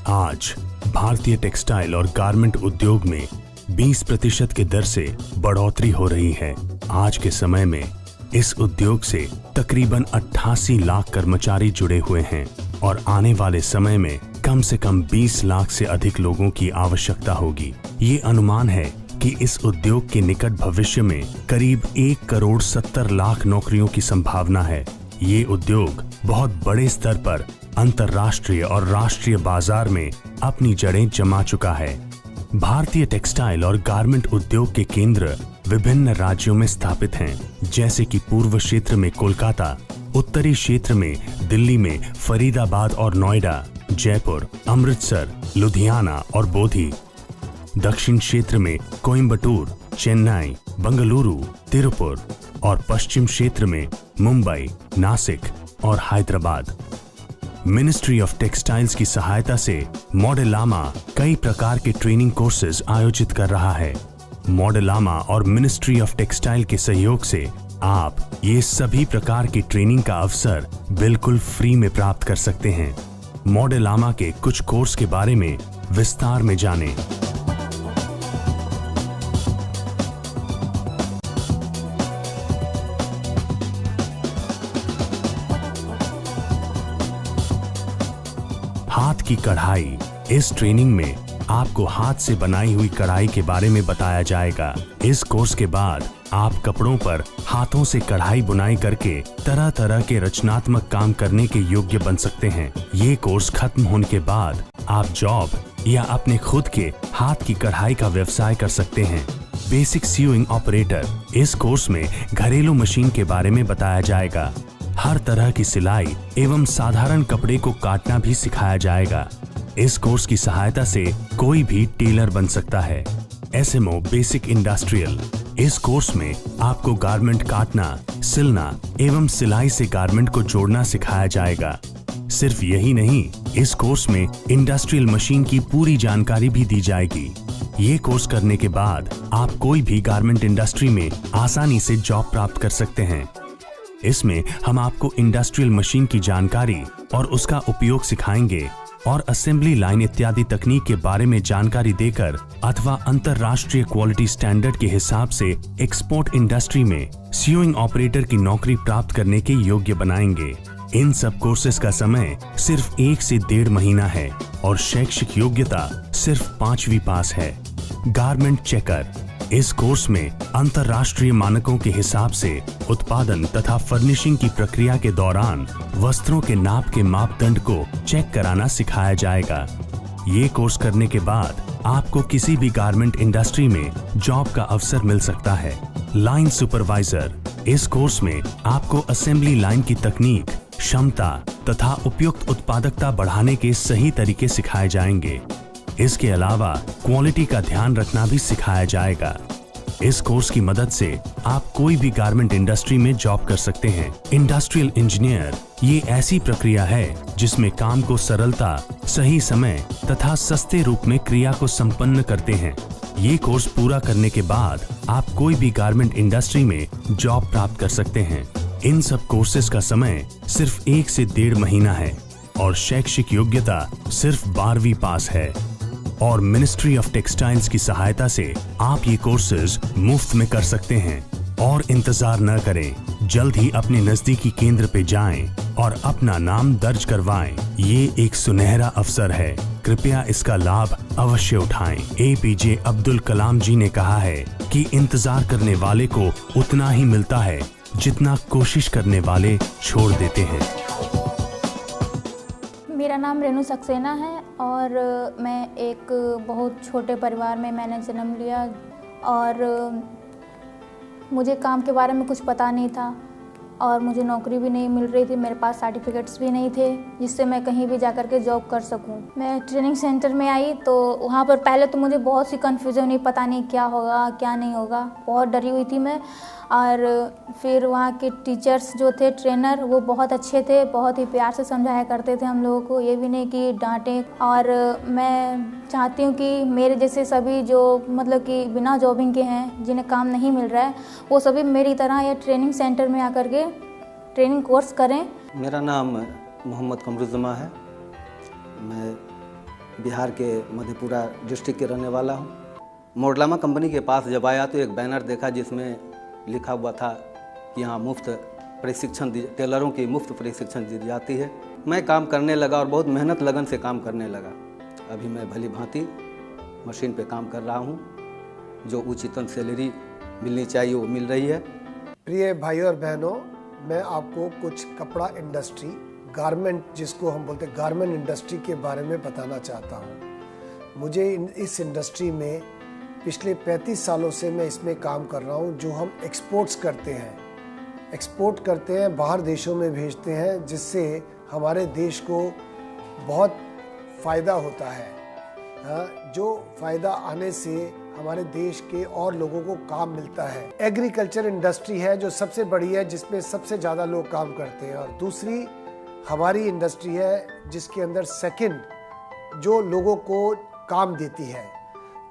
आज भारतीय टेक्सटाइल और गारमेंट उद्योग में 20% के दर से बढ़ोतरी हो रही है। आज के समय में इस उद्योग से तकरीबन 88 लाख कर्मचारी जुड़े हुए हैं और आने वाले समय में कम से कम 20 लाख से अधिक लोगों की आवश्यकता होगी। ये अनुमान है कि इस उद्योग के निकट भविष्य में करीब 1 करोड़ 70 लाख नौकरियों की संभावना है। ये उद्योग बहुत बड़े स्तर पर अंतर्राष्ट्रीय और राष्ट्रीय बाजार में अपनी जड़ें जमा चुका है। भारतीय टेक्सटाइल और गारमेंट उद्योग के केंद्र विभिन्न राज्यों में स्थापित हैं, जैसे कि पूर्व क्षेत्र में कोलकाता, उत्तरी क्षेत्र में दिल्ली में फरीदाबाद और नोएडा, जयपुर, अमृतसर, लुधियाना और बोधी, दक्षिण क्षेत्र में कोयम्बटूर, चेन्नई, बेंगलुरु, तिरुपुर और पश्चिम क्षेत्र में मुंबई, नासिक और हैदराबाद। मिनिस्ट्री ऑफ टेक्सटाइल्स की सहायता से मॉडेलामा कई प्रकार के ट्रेनिंग कोर्सेज आयोजित कर रहा है। मॉडेलामा और मिनिस्ट्री ऑफ टेक्सटाइल के सहयोग से आप ये सभी प्रकार की ट्रेनिंग का अवसर बिल्कुल फ्री में प्राप्त कर सकते हैं। मॉडेलामा के कुछ कोर्स के बारे में विस्तार में जानें। हाथ की कढ़ाई। इस ट्रेनिंग में आपको हाथ से बनाई हुई कढ़ाई के बारे में बताया जाएगा। इस कोर्स के बाद आप कपड़ों पर हाथों से कढ़ाई बुनाई करके तरह तरह के रचनात्मक काम करने के योग्य बन सकते हैं। ये कोर्स खत्म होने के बाद आप जॉब या अपने खुद के हाथ की कढ़ाई का व्यवसाय कर सकते हैं। Basic seeing operator. इस कोर्स में घरेलू मशीन के बारे में बताया जाएगा। हर तरह की सिलाई एवं साधारण कपड़े को काटना भी सिखाया जाएगा। इस कोर्स की सहायता से कोई भी टेलर बन सकता है। SMO basic industrial. इस कोर्स में आपको गारमेंट काटना, सिलना एवं सिलाई से गारमेंट को जोड़ना सिखाया जाएगा। सिर्फ यही नहीं, इस कोर्स में इंडस्ट्रियल मशीन की पूरी जानकारी भी दी जाएगी। ये कोर्स करने के बाद आप कोई भी गारमेंट इंडस्ट्री में आसानी से जॉब प्राप्त कर सकते हैं। इसमें हम आपको इंडस्ट्रियल मशीन की जानकारी और उसका उपयोग सिखाएंगे और असेंबली लाइन इत्यादि तकनीक के बारे में जानकारी देकर अथवा अंतरराष्ट्रीय क्वालिटी स्टैंडर्ड के हिसाब से एक्सपोर्ट इंडस्ट्री में सीइंग ऑपरेटर की नौकरी प्राप्त करने के योग्य बनाएंगे। इन सब कोर्सेज का समय सिर्फ 1 से 1.5 महीना है और शैक्षिक योग्यता सिर्फ 5वीं पास है। Garment checker. इस कोर्स में अंतर्राष्ट्रीय मानकों के हिसाब से उत्पादन तथा फर्निशिंग की प्रक्रिया के दौरान वस्त्रों के नाप के मापदंड को चेक कराना सिखाया जाएगा। ये कोर्स करने के बाद आपको किसी भी गारमेंट इंडस्ट्री में जॉब का अवसर मिल सकता है। Line supervisor. इस कोर्स में आपको असेंबली लाइन की तकनीक, क्षमता तथा उपयुक्त उत्पादकता बढ़ाने के सही तरीके सिखाए जाएंगे। इसके अलावा क्वालिटी का ध्यान रखना भी सिखाया जाएगा। इस कोर्स की मदद से आप कोई भी गारमेंट इंडस्ट्री में जॉब कर सकते हैं। Industrial engineer. ये ऐसी प्रक्रिया है जिसमें काम को सरलता, सही समय तथा सस्ते रूप में क्रिया को संपन्न करते हैं। ये कोर्स पूरा करने के बाद आप कोई भी गारमेंट इंडस्ट्री में जॉब प्राप्त कर सकते हैं। इन सब कोर्सेज का समय सिर्फ 1 से 1.5 महीना है और शैक्षिक योग्यता सिर्फ 12वीं पास है। और मिनिस्ट्री ऑफ टेक्सटाइल्स की सहायता से आप ये कोर्सेज मुफ्त में कर सकते हैं। और इंतजार न करें, जल्द ही अपने नजदीकी केंद्र पे जाएं और अपना नाम दर्ज करवाएं। ये एक सुनहरा अवसर है, कृपया इसका लाभ अवश्य उठाएं। एपीजे अब्दुल कलाम जी ने कहा है कि इंतजार करने वाले को उतना ही मिलता है जितना कोशिश करने वाले छोड़ देते हैं। मेरा नाम रेनू सक्सेना है और मैं एक बहुत छोटे परिवार में मैंने जन्म लिया और मुझे काम के बारे में कुछ पता नहीं था और मुझे नौकरी भी नहीं मिल रही थी। मेरे पास सर्टिफिकेट्स भी नहीं थे जिससे मैं कहीं भी जा कर के जॉब कर सकूं। मैं ट्रेनिंग सेंटर में आई तो वहाँ पर पहले तो मुझे बहुत सी कन्फ्यूजन हुई, पता नहीं क्या होगा क्या नहीं होगा, बहुत डरी हुई थी मैं। और फिर वहाँ के टीचर्स जो थे, ट्रेनर, वो बहुत अच्छे थे, बहुत ही प्यार से समझाया करते थे हम लोगों को, ये भी नहीं कि डांटें। और मैं चाहती हूँ कि मेरे जैसे सभी जो मतलब कि बिना जॉबिंग के हैं, जिन्हें काम नहीं मिल रहा है, वो सभी मेरी तरह या ट्रेनिंग सेंटर में आकर के ट्रेनिंग कोर्स करें। मेरा नाम मोहम्मद कमरुज़्ज़मा है। मैं बिहार के मधेपुरा डिस्ट्रिक्ट के रहने वाला हूँ। मोडलामा कंपनी के पास जब आया तो एक बैनर देखा जिसमें लिखा हुआ था कि यहाँ मुफ्त प्रशिक्षण टेलरों की मुफ्त प्रशिक्षण दी जाती है। मैं काम करने लगा और बहुत मेहनत लगन से काम करने लगा। अभी मैं भली भांति मशीन पे काम कर रहा हूँ। जो उचित सैलरी मिलनी चाहिए वो मिल रही है। प्रिय भाइयों और बहनों, मैं आपको कुछ कपड़ा इंडस्ट्री, गारमेंट जिसको हम बोलते हैं गारमेंट इंडस्ट्री के बारे में बताना चाहता हूँ। मुझे इस इंडस्ट्री में पिछले 35 सालों से मैं इसमें काम कर रहा हूँ। जो हम एक्सपोर्ट करते हैं, बाहर देशों में भेजते हैं, जिससे हमारे देश को बहुत फ़ायदा होता है। जो फ़ायदा आने से हमारे देश के और लोगों को काम मिलता है। एग्रीकल्चर इंडस्ट्री है जो सबसे बड़ी है, जिसमें सबसे ज़्यादा लोग काम करते हैं। और दूसरी हमारी इंडस्ट्री है जिसके अंदर सेकंड जो लोगों को काम देती है।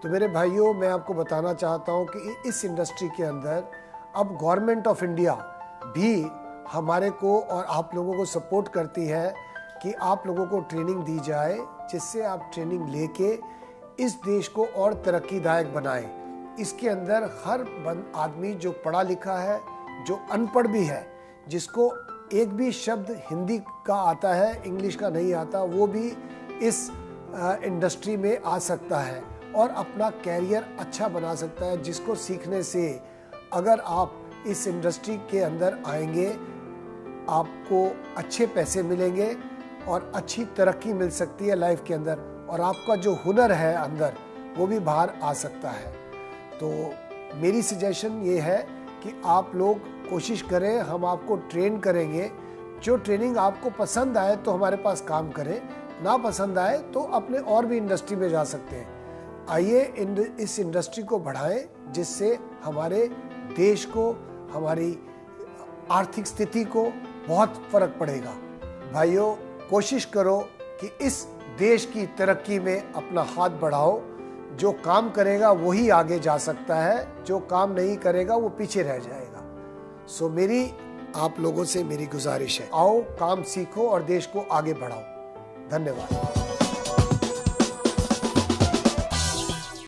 तो मेरे भाइयों, मैं आपको बताना चाहता हूं कि इस इंडस्ट्री के अंदर अब गवर्नमेंट ऑफ इंडिया भी हमारे को और आप लोगों को सपोर्ट करती है कि आप लोगों को ट्रेनिंग दी जाए, जिससे आप ट्रेनिंग लेके इस देश को और तरक्कीदायक बनाएं। इसके अंदर हर आदमी जो पढ़ा लिखा है, जो अनपढ़ भी है, जिसको एक भी शब्द हिंदी का आता है, इंग्लिश का नहीं आता, वो भी इस इंडस्ट्री में आ सकता है और अपना कैरियर अच्छा बना सकता है। जिसको सीखने से अगर आप इस इंडस्ट्री के अंदर आएंगे, आपको अच्छे पैसे मिलेंगे और अच्छी तरक्की मिल सकती है लाइफ के अंदर, और आपका जो हुनर है अंदर वो भी बाहर आ सकता है। तो मेरी सजेशन ये है कि आप लोग कोशिश करें, हम आपको ट्रेन करेंगे। जो ट्रेनिंग आपको पसंद आए तो हमारे पास काम करें, ना पसंद आए तो अपने और भी इंडस्ट्री में जा सकते हैं। आइए इस इंडस्ट्री को बढ़ाएं, जिससे हमारे देश को, हमारी आर्थिक स्थिति को बहुत फर्क पड़ेगा। भाइयों, कोशिश करो कि इस देश की तरक्की में अपना हाथ बढ़ाओ। जो काम करेगा वही आगे जा सकता है, जो काम नहीं करेगा वो पीछे रह जाएगा। सो मेरी आप लोगों से मेरी गुजारिश है, आओ काम सीखो और देश को आगे बढ़ाओ। धन्यवाद।